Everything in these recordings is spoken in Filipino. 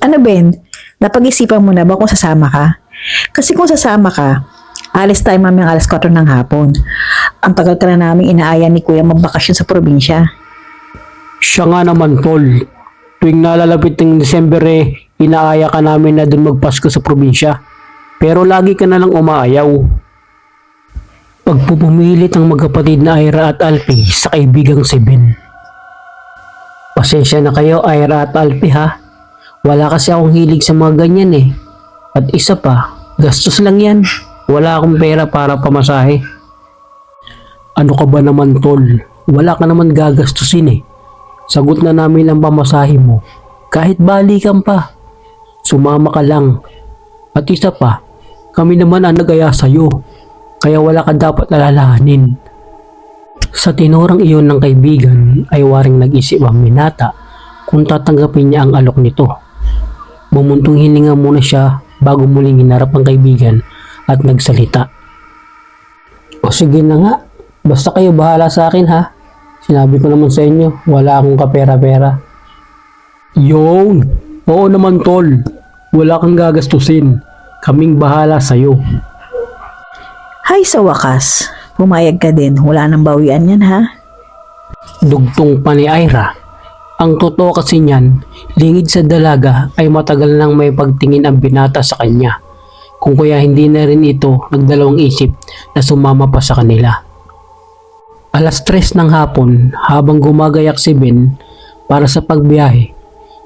Ano Ben, napag-isipan mo na ba kung sasama ka? Kasi kung sasama ka, alis tayo mamayang alas 4 ng hapon. Ang tagal ka na namin inaaya ni Kuya magbakasyon sa probinsya. Siya nga naman, tol. Tuwing nalalapit ng December inaaya ka namin na dun magpasko sa probinsya. Pero lagi ka na lang umaayaw. Pagpupumilit ang magkapatid na Ira at Alfie sa kaibigang si Ben. Pasensya na kayo, Ira at Alfie ha. Wala kasi akong hilig sa mga ganyan At isa pa, gastos lang yan. Wala akong pera para pamasahe. Ano ka ba naman, tol? Wala ka naman gagastusin Sagot na namin ang pamasahe mo. Kahit balikan pa. Sumama ka lang. At isa pa, kami naman ang nagaya sa'yo. Kaya wala ka dapat alalahanin. Sa tinurang iyon ng kaibigan ay waring nag-isip ang binata kung tatanggapin niya ang alok nito. Bumuntong hininga muna siya bago muling hinarap ang kaibigan at nagsalita. O sige na nga, basta kayo bahala sa akin ha. Sinabi ko naman sa inyo, wala akong kapera-pera. Yun! Oo naman tol, wala kang gagastusin. Kaming bahala sa'yo. Hay sa wakas, pumayag ka din. Wala nang bawian yan ha. Dugtong pa ni Ira. Ang totoo kasi niyan, lingid sa dalaga ay matagal nang may pagtingin ang binata sa kanya. Kung kaya hindi na rin ito nagdalawang isip na sumama pa sa kanila. Alas 3 ng hapon habang gumagayak si Ben para sa pagbiyahe,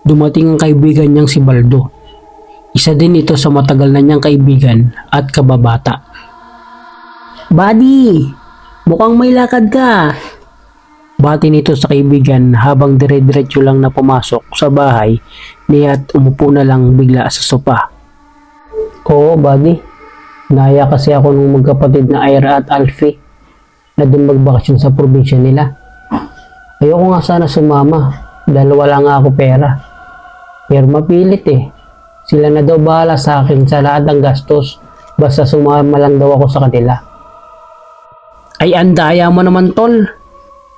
dumating ang kaibigan niyang si Baldo. Isa din ito sa matagal na niyang kaibigan at kababata. Buddy, mukhang may lakad ka. Bati nito sa kaibigan habang dire-diretso lang na pumasok sa bahay niya at umupo na lang bigla sa sopa. Oo, buddy. Naya kasi ako ng magkapatid na Ira at Alfie na dun magbakasyon sa probinsya nila. Ayoko nga sana sumama dahil wala nga ako pera. Pero mapilit Sila na daw bahala sa akin sa lahat ng gastos basta sumama lang daw ako sa kanila. Ay andaya mo naman tol.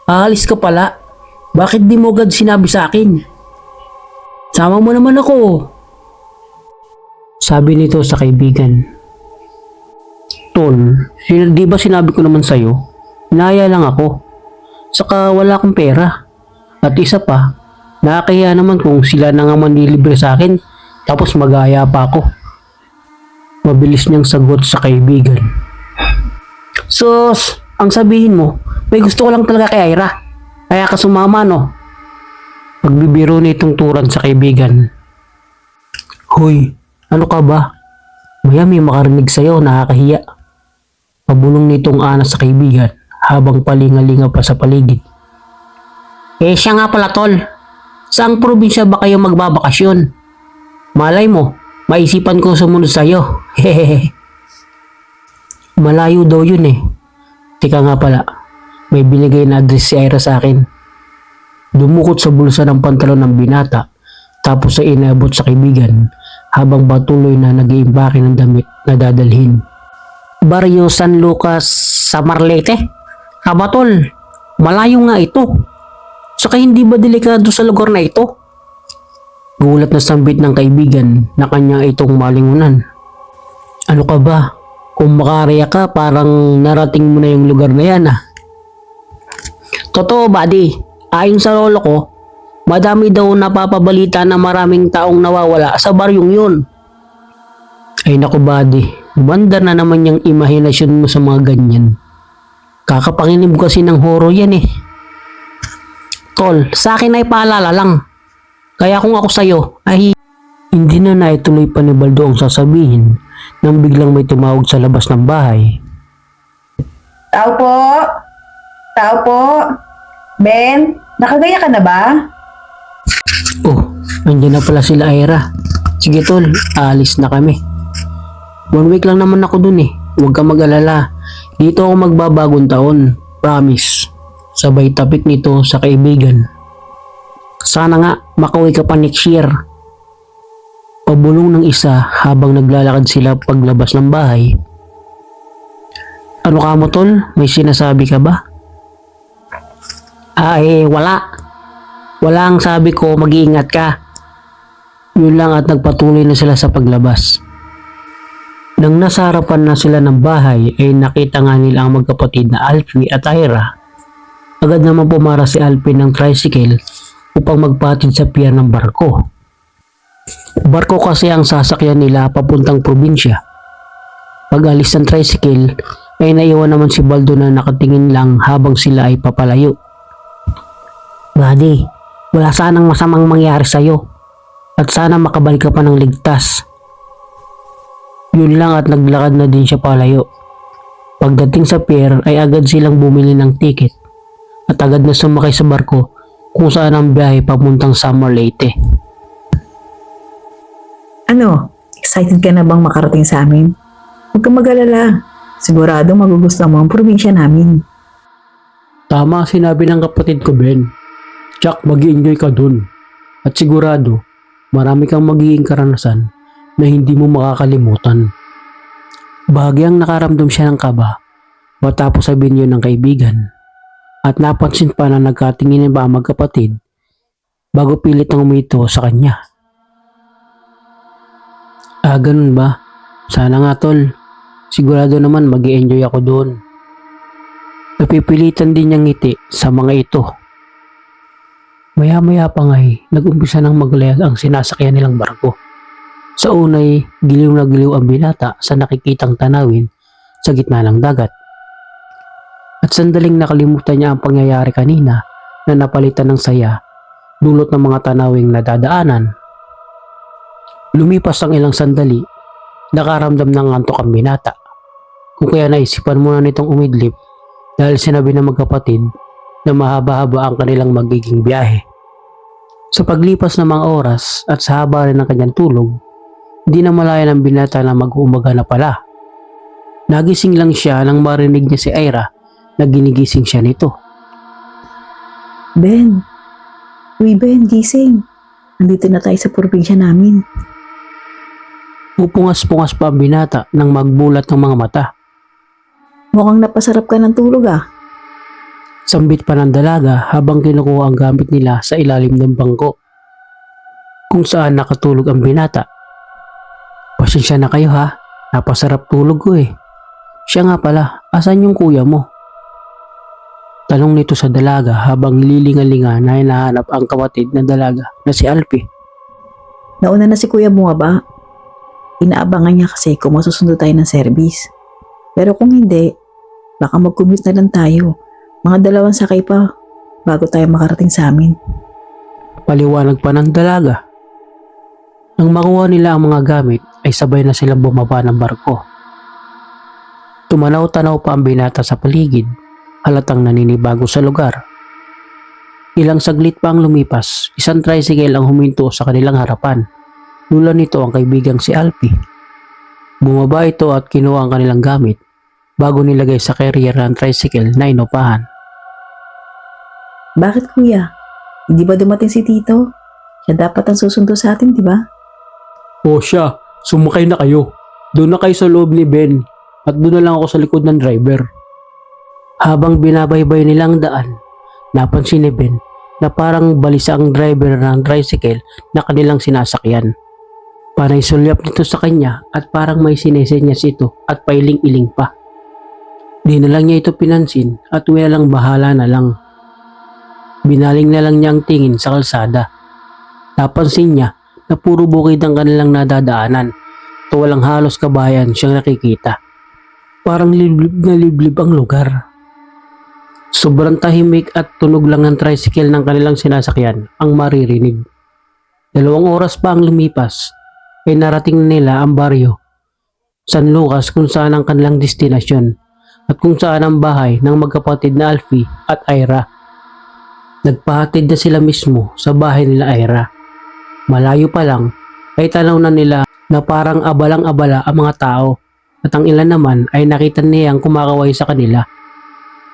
Aalis ka pala. Bakit di mo agad sinabi sa akin? Sama mo naman ako. Sabi nito sa kaibigan. Tol, di ba sinabi ko naman sa'yo? Inaya lang ako. Saka wala akong pera. At isa pa, nakakaya naman kung sila na nga manlilibre sa akin tapos mag-aaya pa ako. Mabilis niyang sagot sa kaibigan. Sus, ang sabihin mo, may gusto ko lang talaga kay Ira. Kaya ka sumama no? Pagbibiro nitong turan sa kaibigan. Hoy, ano ka ba? Maya may makarinig sa'yo, nakakahiya. Pabulong nitong anas sa kaibigan habang palingalinga pa sa paligid. Siya nga pala tol. Saang probinsya ba kayo magbabakasyon? Malay mo, maisipan ko sumunod sa'yo. Hehehe. Malayo daw yun Tika nga pala, may binigay na address si Ira sa akin. Dumukot sa bulsa ng pantalon ng binata tapos ay inabot sa kaibigan habang patuloy na nag-iimbake ng damit na dadalhin. Barrio San Lucas sa Marlete? Kabatol, malayo nga ito. Saka hindi ba delikado sa lugar na ito? Gulat na sambit ng kaibigan na kanya itong malingunan. Ano ka ba? Kung makaraya ka, parang narating mo na yung lugar na yan Totoo buddy, ayon sa lolo ko, madami daw napapabalita na maraming taong nawawala sa baryong yun. Ay naku buddy, banda na naman yung imahinasyon mo sa mga ganyan. Kakapanginib kasi ng horror yan Tol, sa akin ay paalala lang. Kaya kung ako sa'yo, ay hindi na naituloy pa ni Baldo ang sasabihin nang biglang may tumawag sa labas ng bahay. Tao po? Tao po? Ben, nakagaya ka na ba? Oh, nandiyan na pala sila Ira. Sige tol, aalis na kami. 1 week lang naman ako dun Huwag ka mag-alala. Dito ako magbabagong taon. Promise. Sabay tapik nito sa kaibigan. Sana nga makauwi ka pa next year. Pabulong ng isa habang naglalakad sila paglabas ng bahay. Ano ka mo tol? May sinasabi ka ba? Wala. Wala ang sabi ko, mag-iingat ka. Yun lang at nagpatuloy na sila sa paglabas. Nang nasa harapan na sila ng bahay ay nakita nga nila ang magkapatid na Alfie at Ira. Agad naman pumara si Alfie ng tricycle upang magpatid sa pier ng barko. Barko kasi ang sasakyan nila papuntang probinsya. Pag-alis ng tricycle ay naiwan naman si Baldo na nakatingin lang habang sila ay papalayo. Buddy, wala sanang masamang mangyari sa'yo at sana makabalik ka pa ng ligtas. Yun lang at naglakad na din siya palayo. Pagdating sa pier ay agad silang bumili ng ticket at agad na sumakay sa barko kung saan ang biyahe papuntang Summer Leyte. Ano, excited ka na bang makarating sa amin? Huwag kang mag-alala. Sigurado magugustuhan mo ang probinsya namin. Tama sinabi ng kapatid ko, Ben. Tsak, mag-i-enjoy ka dun. At sigurado, marami kang magiging karanasan na hindi mo makakalimutan. Bahagyang nakaramdam siya ng kaba matapos sabihin yun ng kaibigan. At napansin pa na nagkatingin ba ang magkapatid bago pilit ang umito sa kanya. Ganun ba? Sana nga tol. Sigurado naman mag-i-enjoy ako doon. Napipilitan din niyang ngiti sa mga ito. Maya-maya pa nga'y nag-umpisa ng maglayas ang sinasakyan nilang barko. Sa unay, giliw na giliw ang binata sa nakikitang tanawin sa gitna ng dagat. At sandaling nakalimutan niya ang pangyayari kanina na napalitan ng saya dulot ng mga tanawing nadadaanan. Lumipas ang ilang sandali, nakaramdam ng antok ang binata. Kung kaya naisipan muna nitong umidlip dahil sinabi ng magkapatid na mahaba-haba ang kanilang magiging biyahe. Sa paglipas ng mga oras at sa haba rin ng kanyang tulog, hindi na malaya ng binata na mag-uumaga na pala. Nagising lang siya nang marinig niya si Ira na ginigising siya nito. Ben, uy Ben, gising. Nandito na tayo sa probinsya namin. Pupungas-pungas pa ang binata nang magbulat ng mga mata. Mukhang napasarap ka ng tulog ah. Sambit pa ng dalaga habang kinukuha ang gamit nila sa ilalim ng bangko kung saan nakatulog ang binata. Pasensya na kayo ha, napasarap tulog ko eh. Siya nga pala, asan yung kuya mo? Tanong nito sa dalaga habang lilingalinga na hinahanap ang kapatid na dalaga na si Alfie. Nauna na si kuya bumaba. Inaabangan niya kasi kung masusundo tayo ng service. Pero kung hindi, baka mag-commute na lang tayo. Mga 2 sakay pa bago tayo makarating sa amin. Paliwanag pa ng dalaga. Nang makuha nila ang mga gamit ay sabay na silang bumaba ng barko. Tumanaw-tanaw pa ang binata sa paligid, halatang naninibago sa lugar. Ilang saglit pa ang lumipas, isang tricycle ang huminto sa kanilang harapan. Lula nito ang kaibigang si Alfie. Bumaba ito at kinuha ang kanilang gamit bago nilagay sa carrier ng tricycle na inupahan. Bakit kuya? Hindi ba dumating si Tito? Siya dapat ang susundo sa atin, di ba? O siya, sumakay na kayo. Doon na kayo sa loob ni Ben at doon na lang ako sa likod ng driver. Habang binabaybay nilang daan, napansin ni Ben na parang balisa ang driver ng tricycle na kanilang sinasakyan. Parang sulyap nito sa kanya at parang may sinesenyas ito at pailing-iling pa. Di na lang niya ito pinansin at walang bahala na lang. Binaling na lang niya ang tingin sa kalsada. Napansin niya na puro bukid ang kanilang nadadaanan at walang halos kabayan siyang nakikita. Parang liblib na liblib ang lugar. Sobrang tahimik at tunog lang ng tricycle ng kanilang sinasakyan ang maririnig. 2 oras pa ang lumipas ay narating nila ang baryo San Lucas kung saan ang kanilang destinasyon at kung saan ang bahay ng magkapatid na Alfie at Ira. Nagpahatid na sila mismo sa bahay nila Ira. Malayo pa lang ay tanaw na nila na parang abalang-abala ang mga tao at ang ilan naman ay nakita niyang kumakaway sa kanila.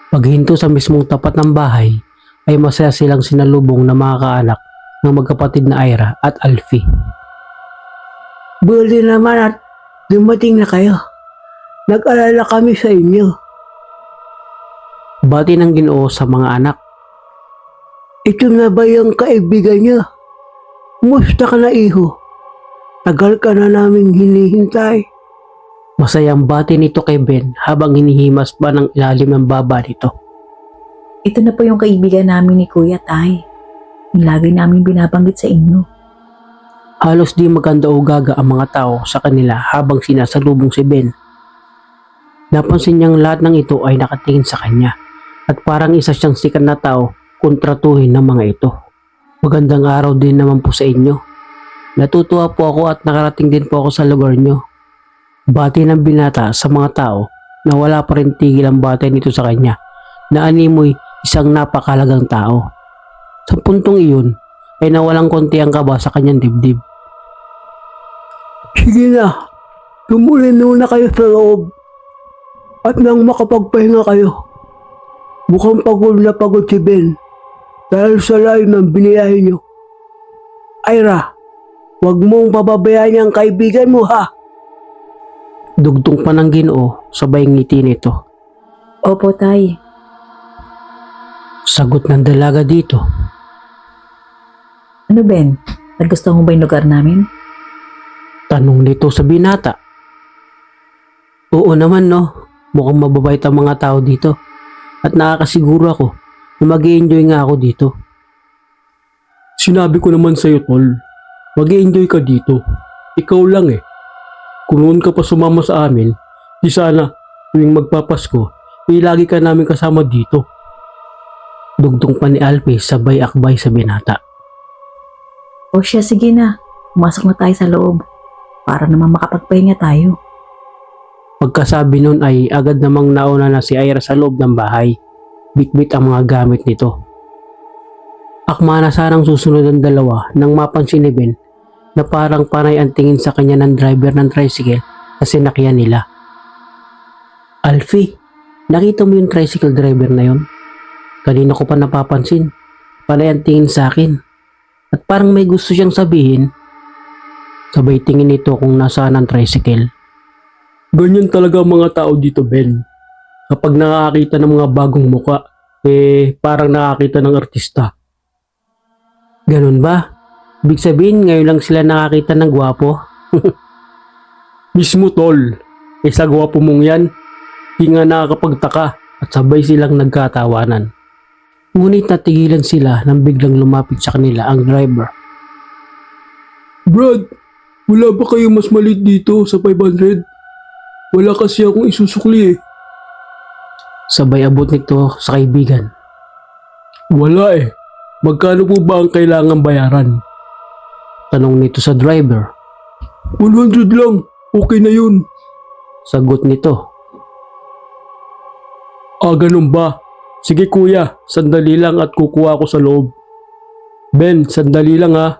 Paghinto sa mismong tapat ng bahay ay masaya silang sinalubong na mga kaanak ng magkapatid na Ira at Alfie. Buti naman at dumating na kayo. Nag-alala kami sa inyo. Bati ng Ginoo sa mga anak. Ito na ba yung kaibigan niya? Kumusta ka na, iho? Tagal ka na naming hinihintay. Masayang bati nito kay Ben habang hinihimas pa ng ilalim ng baba nito. Ito na po yung kaibigan namin ni Kuya, Tay. Yung lagi namin binabanggit sa inyo. Halos di maganda o gaga ang mga tao sa kanila habang sinasalubong si Ben. Napansin niyang lahat ng ito ay nakatingin sa kanya at parang isa siyang sikat na tao kontratuhin ng mga ito. Magandang araw din naman po sa inyo. Natutuwa po ako at nakarating din po ako sa lugar nyo. Bati ng binata sa mga tao na wala pa rin tigil ang bati nito sa kanya na animoy isang napakalagang tao. Sa puntong iyon ay nawalang konti ang kaba sa kanyang dibdib. Sige na, tumulin muna kayo sa loob at nang makapagpahinga kayo. Mukhang pagod na pagod si Ben dahil sa layo ng biniyahe nyo. Ira, huwag mong pababayaan ang kaibigan mo ha. Dugtong pa ng Ginoo sabay ngiti nito. Opo, Tay. Sagot ng dalaga dito. Ano, Ben? Nagustuhan mo ba yung lugar namin? Tanong nito sa binata. Oo naman no, mukhang mababait ang mga tao dito at nakakasiguro ako na mag-i-enjoy nga ako dito. Sinabi ko naman sa'yo tol, mag-i-enjoy ka dito. Ikaw lang eh. Kung noon ka pa sumama sa amin, di sana tuwing magpapasko, lagi ka namin kasama dito. Dugtong pa ni Alfie sabay akbay sa binata. O siya, sige na. Pumasok na tayo sa loob para naman makapagpahinga tayo. Pagkasabi nun ay agad namang nauna na si Ira sa loob ng bahay. Bitbit ang mga gamit nito. Akma na sanang susunod ang dalawa nang mapansin ni Ben na parang panay ang tingin sa kanya ng driver ng tricycle na sinakyan nila. Alfie, nakita mo yung tricycle driver na yon? Kanina ko pa napapansin. Panay ang tingin sa akin. At parang may gusto siyang sabihin. Sabay tingin nito kung nasaan ang tricycle. Ganyan talaga ang mga tao dito, Ben. Kapag nakakita ng mga bagong muka, parang nakakita ng artista. Ganun ba? Ibig sabihin, ngayon lang sila nakakita ng gwapo? Mismo tol, sa gwapo mong yan, di nga nakakapagtaka at sabay silang nagkatawanan. Ngunit natigilan sila nang biglang lumapit sa kanila ang driver. Brad, wala ba kayo mas maliit dito sa 500? Wala kasi akong isusukli eh. Sabay abot nito sa kaibigan. Wala eh. Magkano po ba ang kailangan bayaran? Tanong nito sa driver. 100 lang. Okay na yun. Sagot nito. Ganun ba? Sige kuya, sandali lang at kukuha ako sa loob. Ben, sandali lang ha.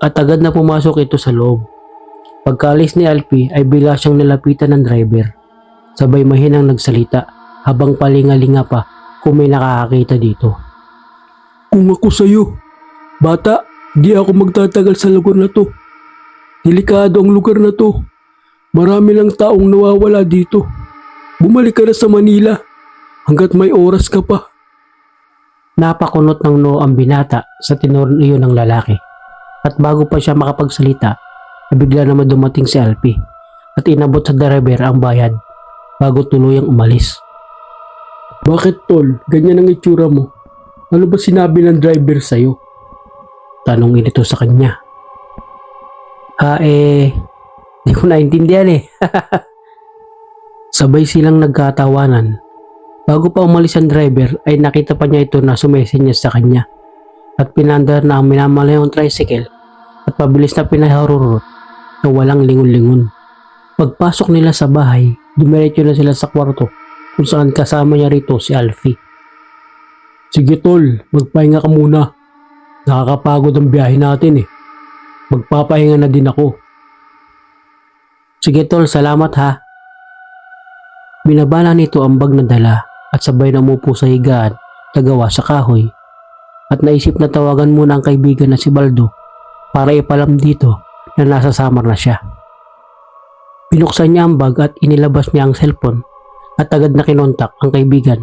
At agad na pumasok ito sa loob. Pagkaalis ni Alfie ay bigla siyang nilapitan ng driver. Sabay mahinang nagsalita habang palingalinga pa kung may nakakakita dito. Kung ako sa'yo, bata, di ako magtatagal sa lugar na to. Delikado ang lugar na to. Marami lang taong nawawala dito. Bumalik ka na sa Manila hanggat may oras ka pa. Napakunot ng noo ang binata sa tinuro iyon ng lalaki. At bago pa siya makapagsalita, bigla naman dumating si Alfie at inabot sa driver ang bayad bago tuluyang umalis. Bakit tol? Ganyan ang itsura mo. Ano ba sinabi ng driver sa'yo? Tanong ito sa kanya. Di ko naintindihan eh. Sabay silang nagkatawanan. Bago pa umalis ang driver ay nakita pa niya ito na sumesenyas sa kanya at pinandar na ang minamalayang tricycle at pabilis na pinaharurot na walang lingon-lingon. Pagpasok nila sa bahay, dumiretso na sila sa kwarto kung saan kasama niya rito si Alfie. Sige tol, magpahinga ka muna. Nakakapagod ang biyahe natin eh. Magpapahinga na din ako. Sige tol, salamat ha. Binabala nito ang bag na dala at sabay na umupo sa higaan na gawa sa kahoy at naisip na tawagan muna ang kaibigan na si Baldo para ipalam dito na nasa Samar na siya. Binuksan niya ang bag at inilabas niya ang cellphone at agad na kinontak ang kaibigan.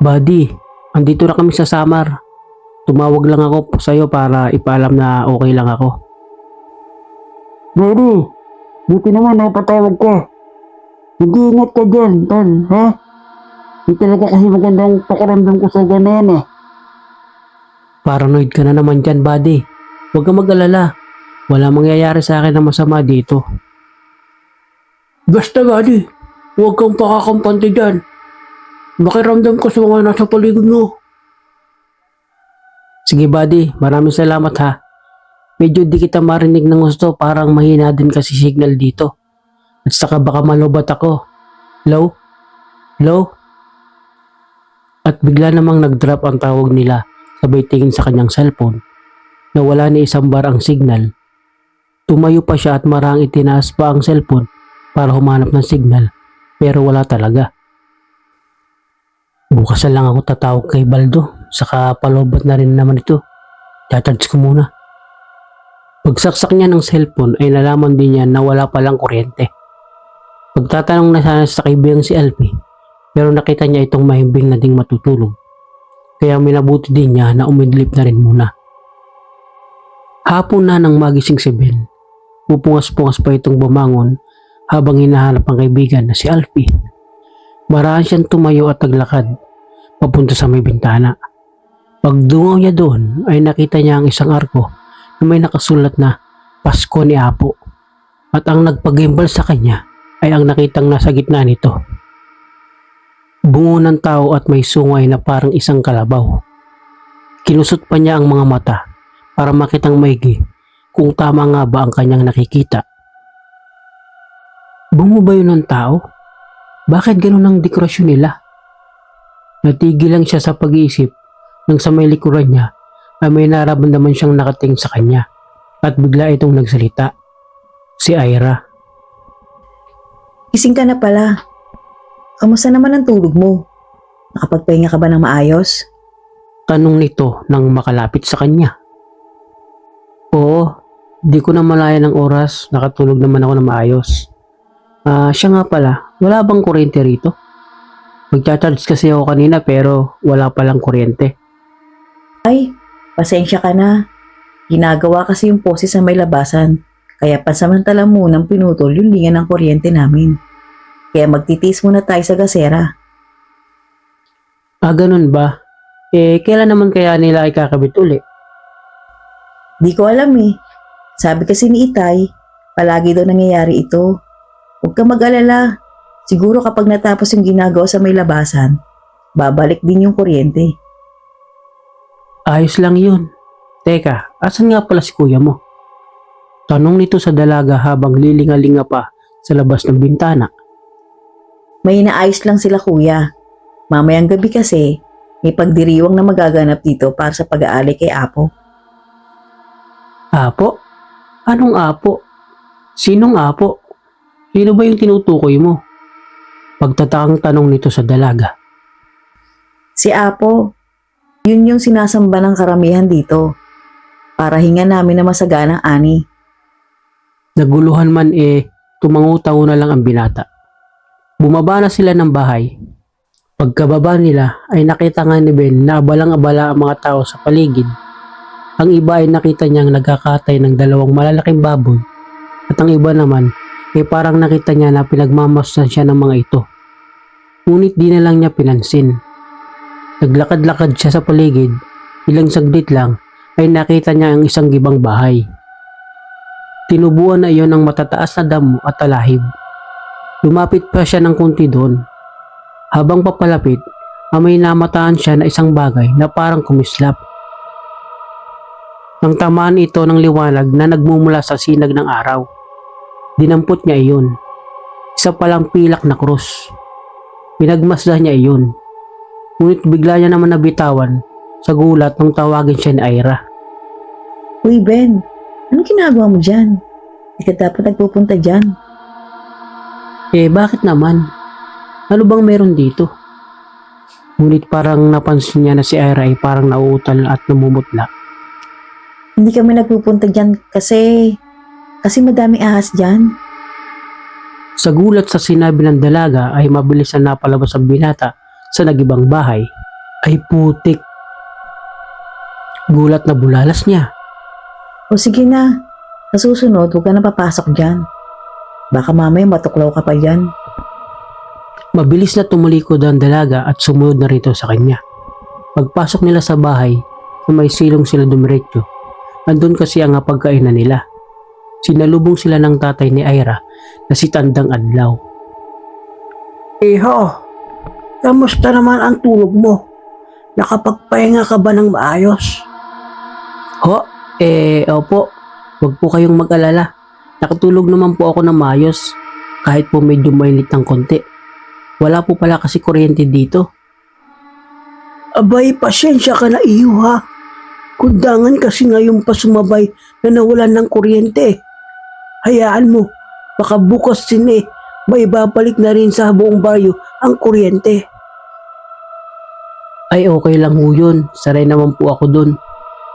Buddy, andito na kami sa Samar. Tumawag lang ako sa iyo para ipaalam na okay lang ako. Daddy, buti naman napatawag ka. Mag-iingat ka dyan, Tol, ha? Di talaga kasi magandang pakiramdam ko sa ganyan eh. Paranoid ka na naman dyan, buddy. Huwag kang mag-alala. Wala mangyayari sa akin na masama dito. Basta, buddy. Huwag kang pakakampante dyan. Makiramdam ko sa mga nasa paligid mo. Sige, buddy. Maraming salamat, ha. Medyo di kita marinig ng gusto. Parang mahina din kasi signal dito. At saka baka malubat ako. Hello? Hello? At bigla namang nag-drop ang tawag nila. Sabay tingin sa kanyang cellphone. Nawala ni isang bar ang signal. Tumayo pa siya at marang itinaas pa ang cellphone para humanap ng signal. Pero wala talaga. Bukas na lang ako tatawag kay Baldo. Saka palobot na rin naman ito. Charge ko muna. Pagsaksak niya ng cellphone ay nalaman din niya na wala palang kuryente. Pagtatanong na sana sa kaibigang si Alfie, pero nakita niya itong mahimbing na ding matutulog. Kaya minabuti din niya na umidlip na rin muna. Hapon na nang magising si Ben. Pupungas-pungas pa itong bumangon habang hinahanap ang kaibigan na si Alfie. Maraan siyang tumayo at naglakad papunta sa may bintana. Pagdungaw niya doon ay nakita niya ang isang arko na may nakasulat na Pasko ni Apo. At ang nagpagimbal sa kanya ay ang nakitang nasa gitna nito. Bungo ng tao at may sungay na parang isang kalabaw. Kinusot pa niya ang mga mata para makitang maigi kung tama nga ba ang kanyang nakikita. Bungo ba yun ng tao? Bakit ganun ang dekorasyon nila? Natigil lang siya sa pag-iisip nang sa may likuran niya ay may nararamdaman siyang nakating sa kanya at bigla itong nagsalita. Si Ira. Gising ka na pala. Kamusta naman ang tulog mo? Nakapagpahinga ka ba ng maayos? Tanong nito nang makalapit sa kanya. Oo, di ko na malaya ng oras. Nakatulog naman ako na maayos. Siya nga pala, wala bang kuryente rito? Magcha-charge kasi ako kanina pero wala palang kuryente. Ay, pasensya ka na. Ginagawa kasi yung pose sa may labasan. Kaya pansamantala munang pinutol yung linya ng kuryente namin. Kaya magtitiis muna tayo sa gasera. Ganun ba? Kailan naman kaya nila ikakabit uli? Di ko alam eh. Sabi kasi ni Itay, palagi daw nangyayari ito. Huwag ka mag-alala. Siguro kapag natapos yung ginagawa sa may labasan, babalik din yung kuryente. Ayos lang yun. Teka, asan nga pala si kuya mo? Tanong nito sa dalaga habang lilingalinga pa sa labas ng bintana. May inaayos lang sila kuya. Mamayang gabi kasi, may pagdiriwang na magaganap dito para sa pag-aali kay Apo. Apo? Anong apo? Sinong apo? Sino ba yung tinutukoy mo? Pagtatakang tanong nito sa dalaga. Si Apo, yun yung sinasamba ng karamihan dito. Para hinga namin na masaganang ani. Naguluhan man tumango-tango na lang ang binata. Bumaba na sila ng bahay. Pagkababa nila ay nakita nga ni Ben na abalang-abala ang mga tao sa paligid. Ang iba ay nakita niyang nagkakatay ng dalawang malalaking baboy at ang iba naman ay parang nakita niya na pinagmamasdan siya ng mga ito. Ngunit di na lang niya pinansin. Naglakad-lakad siya sa paligid, ilang saglit lang ay nakita niya ang isang gibang bahay. Tinubuan na iyon ng matataas na damo at talahib. Lumapit pa siya ng kunti doon. Habang papalapit, may namataan siya na isang bagay na parang kumislap. Nang tamaan ito ng liwanag na nagmumula sa sinag ng araw. Dinampot niya iyon. Isa palang pilak na krus. Pinagmasdan niya iyon. Ngunit bigla niya naman nabitawan sa gulat nung tawagin siya ni Ira. Uy Ben, anong ginagawa mo dyan? Di ka dapat nagpupunta dyan. Bakit naman? Ano bang meron dito? Ngunit parang napansin niya na si Ira ay parang nauutal at namumutla. Hindi kami nagpupunta dyan kasi madaming ahas dyan. Sa gulat sa sinabi ng dalaga ay mabilis na napalabas ang binata sa nagibang bahay. Ay putik! Gulat na bulalas niya. O sige na, Sa susunod, huwag ka na papasok dyan. Baka mamaya matuklaw ka pa dyan. Mabilis na tumalikod ang dalaga at sumunod na rito sa kanya. Pagpasok nila sa bahay, na may silong sila dumiretso. Andun kasi ang pagkainan nila. Sinalubong sila ng tatay ni Ira na si Tandang Adlaw. Iho, kamusta naman ang tulog mo? Nakapagpahinga ka ba ng maayos? Ho, opo. Huwag po kayong mag-alala. Nakatulog naman po ako ng maayos. Kahit po medyo mainit ng konti. Wala po pala kasi kuryente dito. Abay, pasensya ka na iyo ha. Kundangan kasi ngayon pa sumabay na nawalan ng kuryente. Hayaan mo, baka bukas din may babalik na rin sa buong baryo ang kuryente. Ay okay lang po yun. Saray naman po ako dun.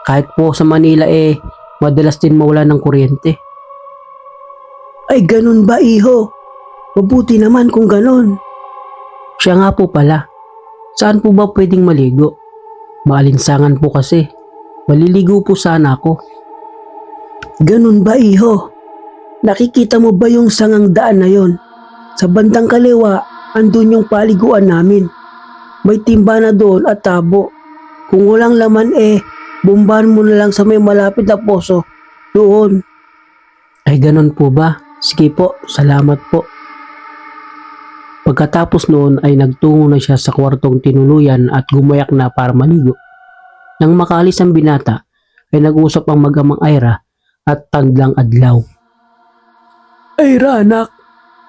Kahit po sa Manila madalas din mawala ng kuryente. Ay ganun ba iho? Mabuti naman kung ganun. Siya nga po pala. Saan po ba pwedeng maligo? Maalinsangan po kasi. Maliligo po sana ako. Ganun ba iho? Nakikita mo ba yung sangang daan na yon? Sa bandang kaliwa, andun yung paliguan namin. May timba na doon at tabo. Kung walang laman bombahan mo na lang sa may malapit na poso. Doon. Ay ganun po ba? Sige po, salamat po. Pagkatapos noon ay nagtungo na siya sa kwartong tinuluyan at gumayak na para maligo. Nang makaalis ang binata, ay nag-usap ang mag-amang Ira at Tandang Adlaw. Ira anak,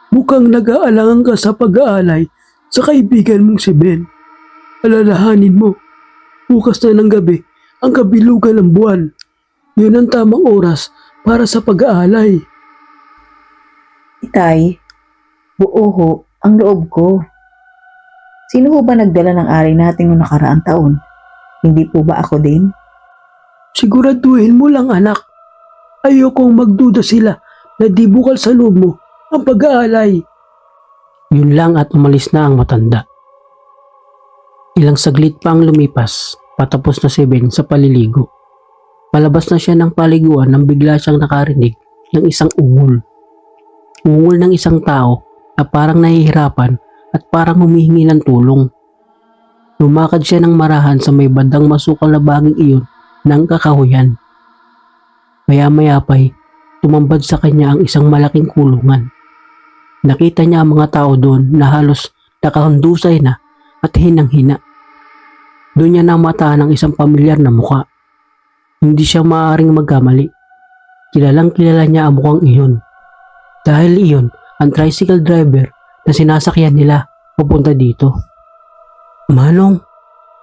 mukhang nag-aalangan ka sa pag-aalay sa kaibigan mong si Ben. Alalahanin mo, bukas na ng gabi ang kabilugan ng buwan. Yun ang tamang oras para sa pag-aalay. Itay, buo ho ang loob ko. Sino ho ba nagdala ng ari natin noong nakaraang taon? Hindi po ba ako din? Siguraduhin mo lang anak. Ayokong magduda sila na di bukal sa loob mo ang pag-aalay. Yun lang at umalis na ang matanda. Ilang saglit pa ang lumipas, patapos na si Ben sa paliligo. Palabas na siya ng paliguan nang bigla siyang nakarinig ng isang ungol. Ungol ng isang tao na parang nahihirapan at parang humihingi ng tulong. Lumakad siya ng marahan sa may bandang masukal na banging iyon ng kakahuyan. Maya-maya pa'y tumambad sa kanya ang isang malaking kulungan. Nakita niya ang mga tao doon na halos nakahundusay na at hinang-hina. Doon niya namataan ang isang pamilyar na muka. Hindi siya maaaring magkamali. Kilalang kilala niya ang mukhang iyon. Dahil iyon ang tricycle driver na sinasakyan nila papunta dito. Manong,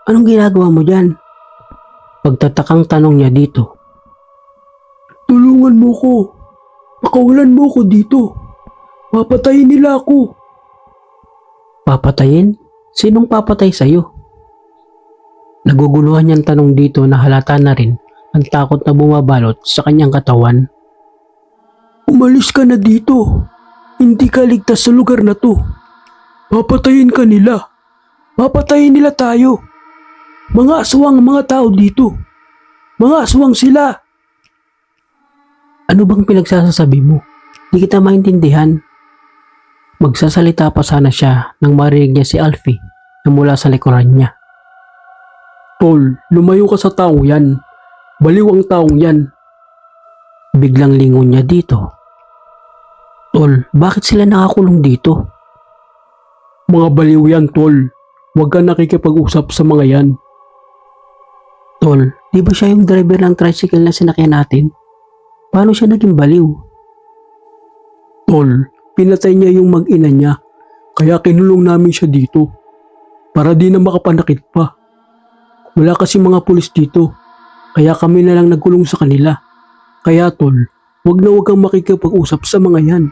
anong ginagawa mo dyan? Pagtatakang tanong niya dito. Tulungan mo ko. Pakawalan mo ko dito. Papatayin nila ako. Papatayin? Sinong papatay sa'yo? Naguguluhan niyang tanong dito na halata na rin ang takot na bumabalot sa kanyang katawan. Umalis ka na dito. Hindi ka ligtas sa lugar na to. Papatayin ka nila. Papatayin nila tayo. Mga aswang mga tao dito. Mga aswang sila. Ano bang pinagsasasabi mo? Di kita maintindihan. Magsasalita pa sana siya nang marinig niya si Alfie na mula sa likuran niya. Tol, lumayo ka sa taong yan. Baliw ang taong yan. Biglang lingon niya dito. Tol, bakit sila nakakulong dito? Mga baliw yan, tol. Huwag ka nakikipag-usap sa mga yan. Tol, di ba siya yung driver ng tricycle na sinakyan natin? Paano siya naging baliw? Tol, pinatay niya yung mag-ina niya. Kaya kinulong namin siya dito. Para di na makapanakit pa. Wala kasi mga pulis dito. Kaya kami na lang nagkulong sa kanila. Kaya tol, huwag kang makikipag-usap sa mga yan.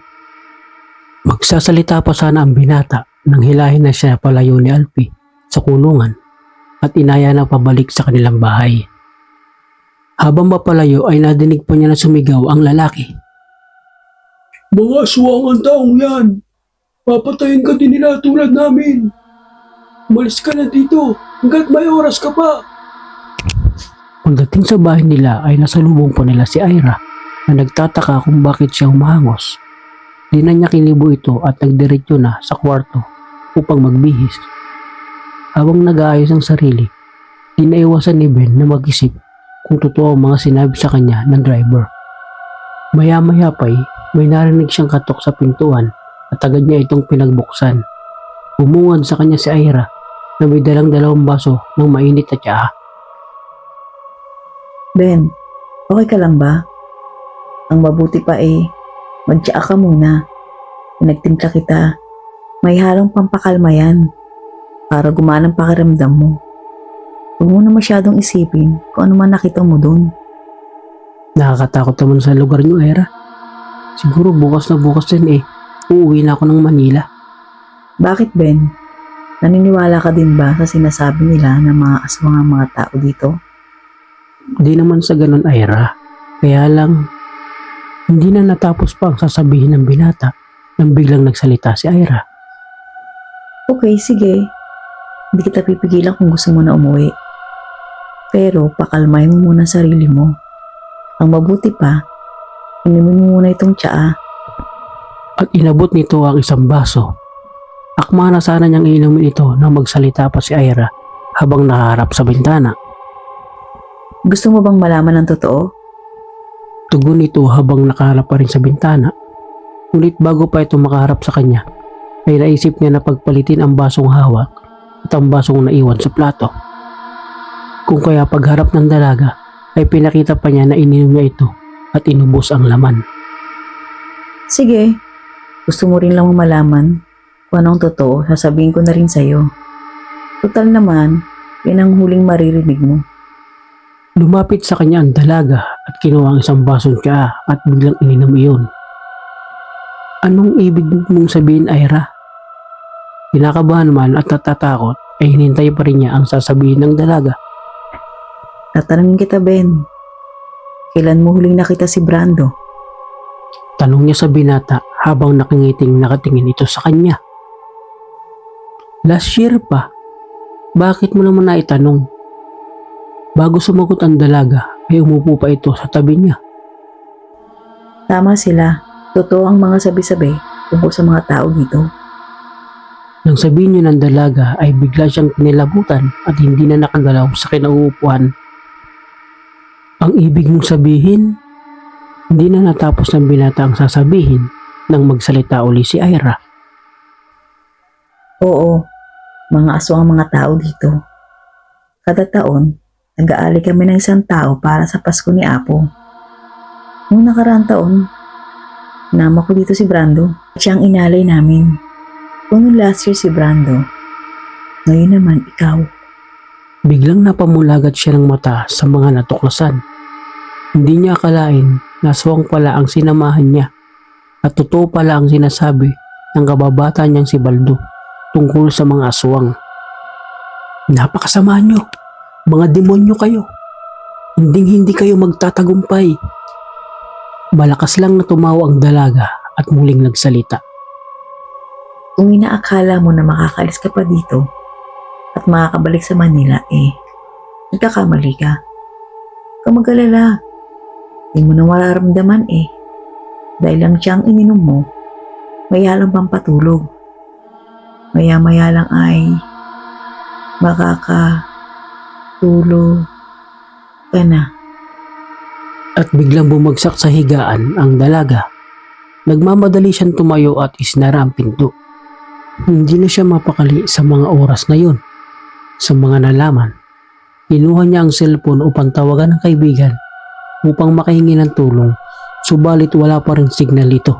Magsasalita pa sana ang binata nang hilahin na siya palayo ni Alfie sa kulungan at inaya na pabalik sa kanilang bahay. Habang mapalayo ay nadinig pa niya na sumigaw ang lalaki. Mga aswang ang taong yan. Papatayin ka din nila tulad namin. Umalis ka na dito hanggat may oras ka pa. Pagdating sa bahay nila ay nasalubong po nila si Ira na nagtataka kung bakit siya humahangos. Di na niya kinibo ito at nagdiretso na sa kwarto upang magbihis. Habang nag-aayos ang sarili, di naiwasan ni Ben na mag-isip kung totoo ang mga sinabi sa kanya ng driver. Maya-maya pa'y may narinig siyang katok sa pintuan at agad niya itong pinagbuksan. Bumungad sa kanya si Ira na may dalang 2 baso ng mainit na tsaa. Ben, okay ka lang ba? Ang mabuti pa magtsaa ka muna. Pinagtimpla kita. May halong pampakalma yan para gumana ang pakiramdam mo. Huwag mo na masyadong isipin kung ano man nakita mo dun. Nakakatakot naman sa lugar niyo, Ira. Siguro bukas na bukas din uuwi na ako ng Manila. Bakit, Ben? Naniniwala ka din ba sa sinasabi nila ng mga aswang ang mga tao dito? Di naman sa ganun, Ira. Kaya lang, hindi na natapos pa ang sasabihin ng binata nang biglang nagsalita si Ira. Okay, sige. Hindi kita pipigilan kung gusto mo na umuwi. Pero pakalmay mo muna sarili mo. Ang mabuti pa, inumin mo muna itong tsaa. At inabot nito ang 1 baso. Akma na sana niyang inumin ito nang magsalita pa si Ira habang nakaharap sa bintana. Gusto mo bang malaman ang totoo? Tugon nito habang nakaharap pa rin sa bintana. Ngunit bago pa ito makaharap sa kanya, ay naisip niya na pagpalitin ang basong hawak at ang basong naiwan sa plato. Kung kaya pagharap ng dalaga, ay pinakita pa niya na ininom niya ito at inubos ang laman. Sige. Gusto mo rin lang malaman kung anong totoo, sasabihin ko na rin sa'yo. Total naman, yan ang huling maririnig mo. Lumapit sa kanya ang dalaga at kinuha ang 1 basong tsaa at biglang ininom iyon. Anong ibig mong sabihin, Ira? Kinakabahan man at natatakot ay hinintay pa rin niya ang sasabihin ng dalaga. Tatanungin kita, Ben. Kailan mo huling nakita si Brando? Tanong niya sa binata habang nakatingin ito sa kanya. Last year pa. Bakit mo naman naitanong? Bago sumagot ang dalaga ay umupo pa ito sa tabi niya. Tama sila. Totoo ang mga sabi-sabi tungkol sa mga tao dito. Nang sabihin niya ng dalaga ay bigla siyang kinilabutan at hindi na nakagalaw sa kinauupuan. Ang ibig mong sabihin, hindi na natapos ng binata ang sasabihin nang magsalita uli si Ira. Oo, mga aswang ang mga tao dito. Kada taon, nag-aali kami ng 1 tao para sa Pasko ni Apo. Noong nakaraang taon, nama ko dito si Brando at siyang inalay namin. Kung noong last year si Brando, ngayon naman ikaw. Biglang napamulagat siya ng mata sa mga natuklasan. Hindi niya akalain na aswang pala ang sinamahan niya at totoo pala ang sinasabi ng kababata niyang si Baldo tungkol sa mga aswang. Napakasama niyo, mga demonyo kayo. Hindi kayo magtatagumpay. Malakas lang na tumawa ang dalaga at muling nagsalita. Kung inaakala mo na makakaalis ka pa dito at makakabalik sa Manila, nagkakamali ka. Huwag kang mag-alala. Hindi mo na mararamdaman Dahil lang siyang ininom mo, maya lang pampatulog. Maya-maya lang ay makakatulog ka na. At biglang bumagsak sa higaan ang dalaga. Nagmamadali siyang tumayo at isinara ang pinto. Hindi na siya mapakali sa mga oras na yon. Sa mga nalaman, kinuha niya ang cellphone upang tawagan ng kaibigan upang makahingi ng tulong, subalit wala pa rin signal ito.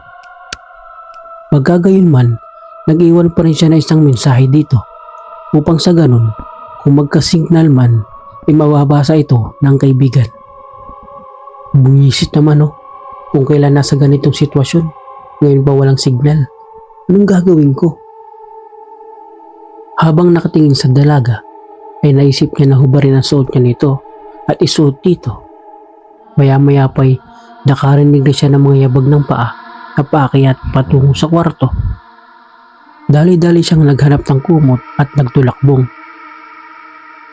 Pagkagayon man, nag-iwan pa rin siya na isang mensahe dito upang sa ganun, kung magka-signal man, ay mababasa ito ng kaibigan. Buwisit naman kung kailan nasa ganitong sitwasyon, ngayon pa walang signal. Anong gagawin ko? Habang nakatingin sa dalaga, ay naisip niya na hubarin ang suot niya nito at isuot dito. Maya-maya pa'y nakarinig na siya ng mga yabag ng paa na paakyat patungo sa kwarto. Dali-dali siyang naghanap ng kumot at nagtulakbong.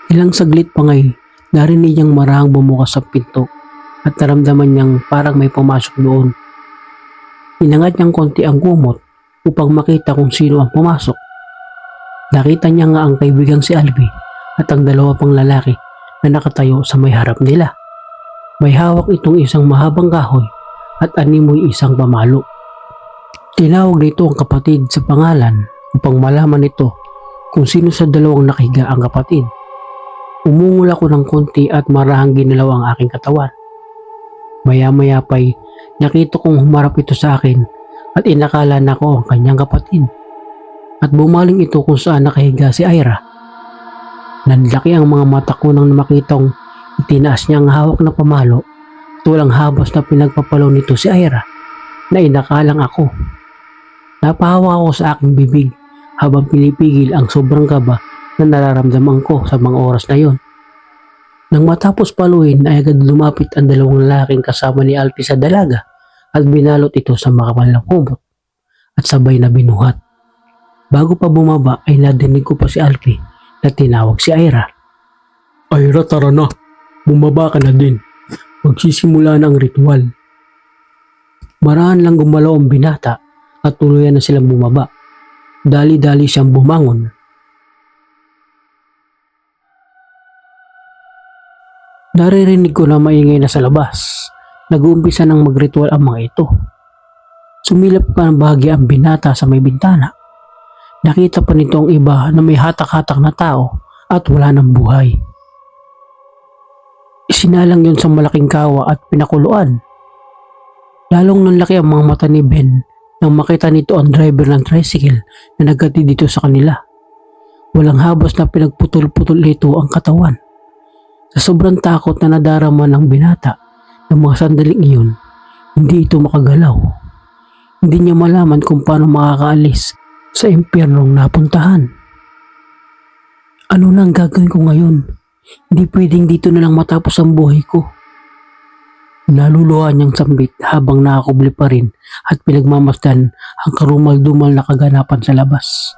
Ilang saglit pa ngay, narinig niyang marahang bumukas sa pinto at naramdaman niyang parang may pumasok doon. Inangat niyang konti ang kumot upang makita kung sino ang pumasok. Nakita niya nga ang kaibigang si Albi at ang dalawa pang lalaki na nakatayo sa may harap nila. May hawak itong isang mahabang kahoy at animoy isang pamalo. Tinawag nito ang kapatid sa pangalan upang malaman nito kung sino sa dalawang nakahiga ang kapatid. Umungol ako ng konti at marahang ginalaw ang aking katawan. Maya-maya pa'y nakita kong humarap ito sa akin at inakala na ko ang kanyang kapatid. At bumaling ito kung saan nakahiga si Ira. Nanlaki ang mga mata ko nang makitang itinaas niya ang hawak na pamalo at walang habas na pinagpapalaw nito si Ira na inakalang ako. Napahawa ako sa aking bibig habang pinipigil ang sobrang kaba na nararamdaman ko sa mga oras na yon. Nang matapos paluin ay agad lumapit ang dalawang lalaking kasama ni Alpi sa dalaga at binalot ito sa makapal na kumot at sabay na binuhat. Bago pa bumaba ay nadinig ko pa si Alpi na tinawag si Ira. Ira, tara na. Bumaba ka na din. Magsisimula na ang ritual. Marahan lang gumalaw ang binata at tuluyan na silang bumaba. Dali-dali siyang bumangon. Naririnig ko na maingay na sa labas. Nag-uumpisa ng magritual ang mga ito. Sumilap pa ng bahagya ang binata sa may bintana. Nakita pa nito ang iba na may hatak-hatak na tao at wala ng buhay. Isinalang yon sa malaking kawa at pinakuluan. Lalong nanlaki ang mga mata ni Ben nang makita nito ang driver ng tricycle na naghatid dito sa kanila. Walang habas na pinagputol-putol nito ang katawan. Sa sobrang takot na nadarama ng binata ng mga sandaling iyon, hindi ito makagalaw. Hindi niya malaman kung paano makakaalis sa impyernong napuntahan. Ano nang gagawin ko ngayon? Hindi pwedeng dito na lang matapos ang buhay ko. Naluluha niyang sambit habang nakakubli pa rin at pinagmamasdan ang karumal-dumal na kaganapan sa labas.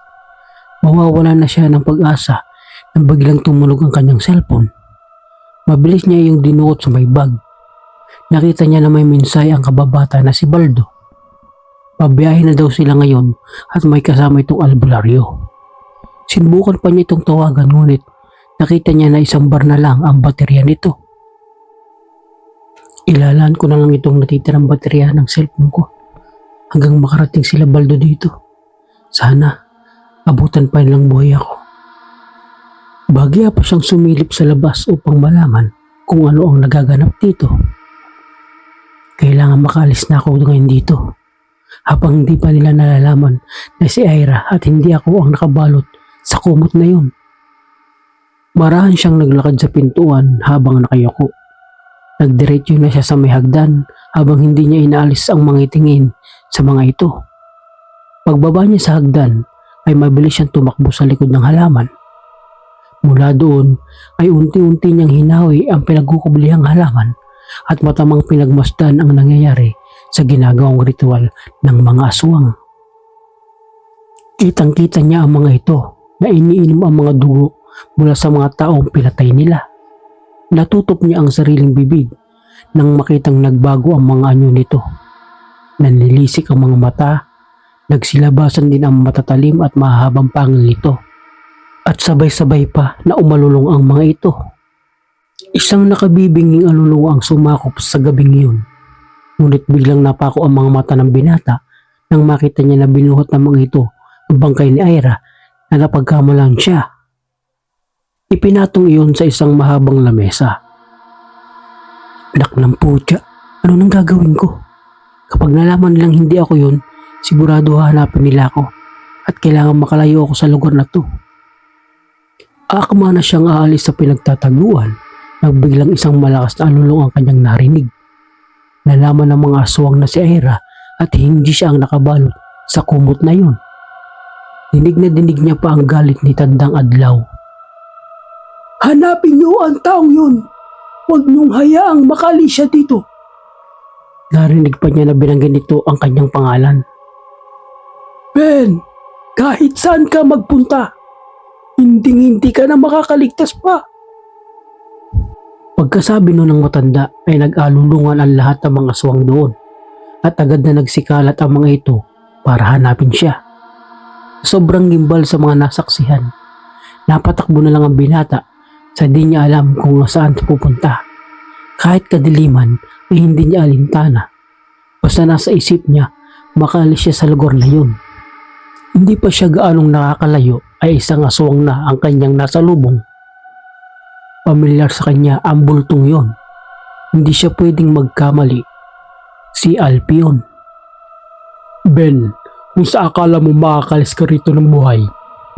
Mawawala na siya ng pag-asa nang biglang tumunog ang kanyang cellphone. Mabilis niya yung dinuot sa may bag. Nakita niya na may minsay ang kababata na si Baldo. Pabiyahe na daw sila ngayon at may kasama itong albularyo. Sinubukan pa niya itong tawagan ngunit nakita niya na isang bar na lang ang baterya nito. Ilalaan ko na lang itong natitirang baterya ng cellphone ko hanggang makarating sila Baldo dito. Sana abutan pa nilang buhay ako. Bagya pa siyang sumilip sa labas upang malaman kung ano ang nagaganap dito. Kailangan makaalis na ako ngayon dito habang hindi pa nila nalalaman na si Ira at hindi ako ang nakabalot sa kumot na yun. Marahan siyang naglakad sa pintuan habang nakayuko. Nagdiretso na siya sa may hagdan habang hindi niya inaalis ang mga tingin sa mga ito. Pagbaba niya sa hagdan ay mabilis siyang tumakbo sa likod ng halaman. Mula doon ay unti-unti niyang hinawi ang pinagkukublihang halaman at matamang pinagmasdan ang nangyayari sa ginagawang ritual ng mga aswang. Kitang-kita niya ang mga ito na iniinom ang mga dugo mula sa mga taong pinatay nila. Natutop niya ang sariling bibig nang makitang nagbago ang mga anyo nito. Nanlilisik ang mga mata, nagsilabasan din ang matatalim at mahabang pangil nito. At sabay-sabay pa na umalulong ang mga ito. Isang nakabibinging alulong ang sumakop sa gabing iyon. Ngunit biglang napako ang mga mata ng binata nang makita niya na binuhat ng mga ito ang bangkay ni Ira na napagkamalan siya. Ipinatong iyon sa isang mahabang lamesa. Anak ng putya, ano nang gagawin ko? Kapag nalaman nilang hindi ako yun, sigurado hahanapin nila ako at kailangan makalayo ako sa lugar na to. Akma na siyang aalis sa pinagtataguan nang biglang isang malakas na alulong ang kanyang narinig. Nalaman ng mga aswang na si Ira at hindi siya ang nakabalot sa kumot na yun. Dinig na dinig niya pa ang galit ni Tandang Adlaw. Hanapin niyo ang taong yun. Huwag niyong hayaang makalis siya dito. Narinig pa niya na binanggit nito ang kanyang pangalan. Ben, kahit saan ka magpunta, hindi ka na makakaligtas pa. Pagkasabi nun ng matanda ay nag-alulungan ang lahat ng mga aswang doon at agad na nagsikalat ang mga ito para hanapin siya. Sobrang gimbal sa mga nasaksihan, napatakbo na lang ang binata sa di niya alam kung saan pupunta. Kahit kadiliman ay hindi niya alintana. Basta nasa isip niya, makaalis siya sa lugar na yun. Hindi pa siya gaanong nakakalayo ay isang aswang na ang kanyang nasa lubong. Pamilyar sa kanya ang bultong yon. Hindi siya pwedeng magkamali. Si Alpion. Ben, kung sa akala mo makakalis ka rito ng buhay,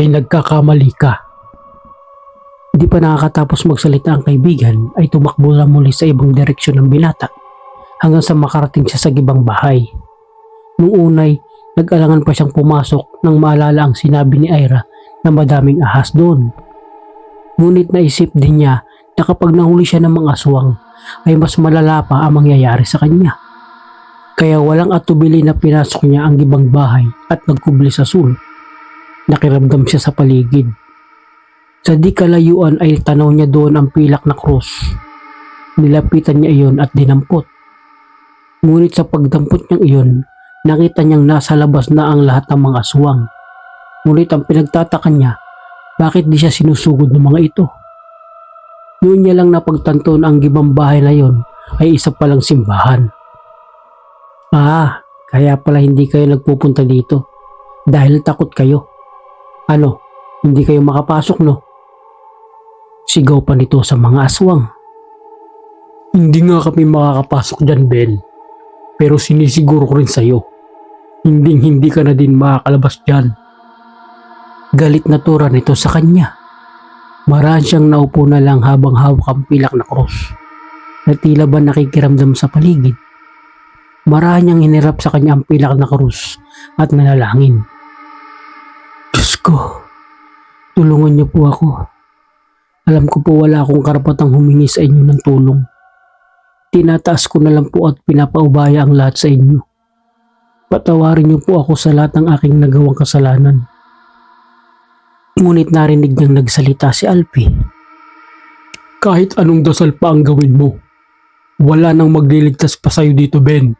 ay nagkakamali ka. Hindi pa nakakatapos magsalita ang kaibigan ay tumakbo na muli sa ibang direksyon ng binata hanggang sa makarating siya sa gibang bahay. Nung unay, nag-alangan pa siyang pumasok nang maalala ang sinabi ni Ira na madaming ahas doon. Ngunit naisip din niya na kapag nahuli siya ng mga aswang ay mas malala pa ang mangyayari sa kanya. Kaya walang atubili na pinasok niya ang gibang bahay at nagkubli sa sulok. Nakiramdam siya sa paligid. Sa di kalayuan ay tanaw niya doon ang pilak na krus. Nilapitan niya iyon at dinampot. Ngunit sa pagdampot niyang iyon, nakita niyang nasa labas na ang lahat ng mga aswang. Ngunit ang pinagtataka niya, bakit di siya sinusugod ng mga ito? Noon niya lang napagtanto na ang gibang bahay na yon ay isa palang simbahan. Kaya pala hindi kayo nagpupunta dito dahil takot kayo. Ano, hindi kayo makapasok no? Sigaw pa nito sa mga aswang. Hindi nga kami makakapasok dyan, Ben. Pero sinisiguro ko rin sa'yo, hindi ka na din makakalabas dyan. Galit na tura nito sa kanya. Maraan siyang naupo na lang habang hawak ang pilak na krus na tila ba nakikiramdam sa paligid. Maraan niyang hinirap sa kanya ang pilak na krus at nanalangin. Diyos ko, tulungan niyo po ako. Alam ko po wala akong karapatang humingi sa inyo ng tulong. Tinataas ko na lang po at pinapaubaya ang lahat sa inyo. Patawarin niyo po ako sa lahat ng aking nagawang kasalanan. Ngunit narinig niyang nagsalita si Alpi. Kahit anong dasal pa ang gawin mo, wala nang magliligtas pa sa'yo dito, Ben.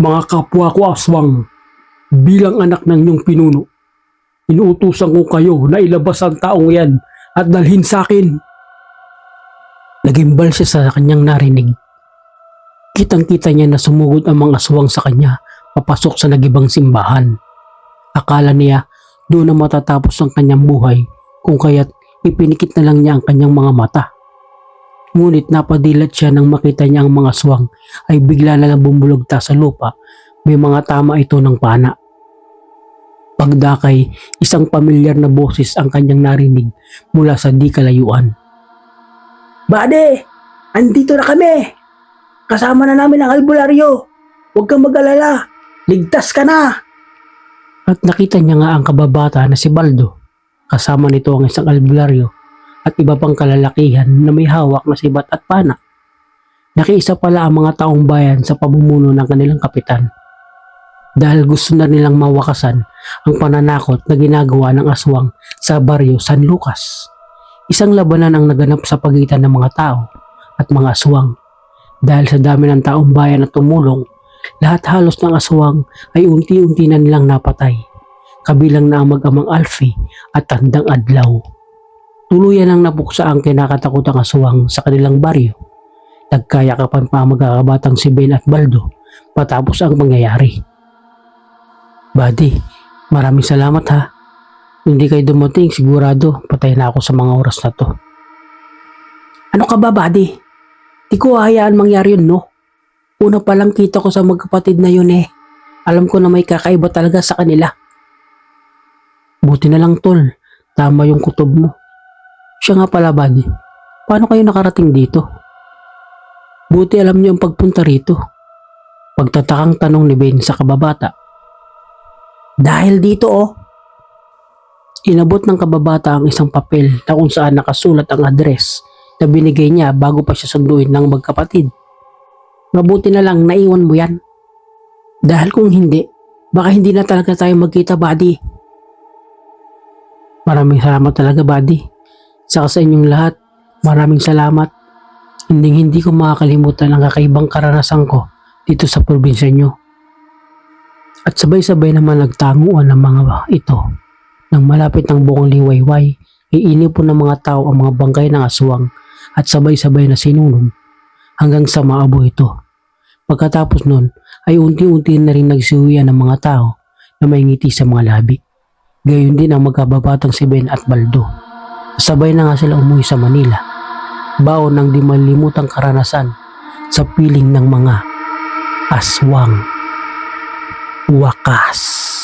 Mga kapwa ko aswang, bilang anak ng inyong pinuno, inuutusan ko kayo na ilabas ang taong yan at dalhin sa akin. Nagimbal siya sa kanyang narinig. Kitang-kita niya na sumugod ang mga aswang sa kanya papasok sa nagibang simbahan. Akala niya doon na matatapos ang kanyang buhay kung kaya't ipinikit na lang niya ang kanyang mga mata. Ngunit napadilat siya nang makita niya ang mga aswang ay bigla na lang bumulogta sa lupa. May mga tama ito ng pana. Pagdakay, isang pamilyar na boses ang kanyang narinig mula sa di kalayuan. Bade, andito na kami. Kasama na namin ang albularyo. Huwag kang mag-alala. Ligtas ka na. At nakita niya nga ang kababata na si Baldo. Kasama nito ang isang albularyo at iba pang kalalakihan na may hawak na sibat at pana. Nakiisa pala ang mga taong bayan sa pamumuno ng kanilang kapitan. Dahil gusto na nilang mawakasan ang pananakot na ginagawa ng aswang sa baryo San Lucas. Isang labanan ang naganap sa pagitan ng mga tao at mga aswang. Dahil sa dami ng taong bayan na tumulong, lahat halos ng aswang ay unti-unti na nilang napatay, kabilang na ang mag-amang Alfie at Tandang Adlaw. Tuluyan ang napuksa ang kinakatakutang aswang sa kanilang baryo. Nagkayakapan pa ang magkakabatang si Ben at Baldo patapos ang pangyayari. Buddy, maraming salamat ha. Hindi kayo dumating, sigurado patay na ako sa mga oras na to. Ano ka ba, buddy? Di ko hayaan mangyari yun, no? Una pa lang kita ko sa magkapatid na yun eh. Alam ko na may kakaiba talaga sa kanila. Buti na lang tol, tama yung kutob mo. Siya nga pala buddy, paano kayo nakarating dito? Buti alam niyo ang pagpunta rito. Pagtatakang tanong ni Ben sa kababata. Dahil dito Inabot ng kababata ang isang papel na kung saan nakasulat ang address na binigay niya bago pa siya sunduin ng magkapatid. Mabuti na lang naiwan mo yan. Dahil kung hindi, baka hindi na talaga tayo magkita, buddy. Maraming salamat talaga, buddy. Saka sa inyong lahat, maraming salamat. Hindi ko makakalimutan ang kakaibang karanasan ko dito sa probinsya nyo. At sabay-sabay naman nagtanguan ng mga ito. Nang malapit ng buong liwayway, iinipon ng mga tao ang mga bangkay ng aswang at sabay-sabay na sinunog hanggang sa maabo ito. Pagkatapos nun ay unti-unti na rin nagsiuwian ng mga tao na may ngiti sa mga labi. Gayon din ang magkababatang si Ben at Baldo. Sabay na nga sila umuwi sa Manila. Baon ng di malimutang karanasan sa piling ng mga aswang. Wakas.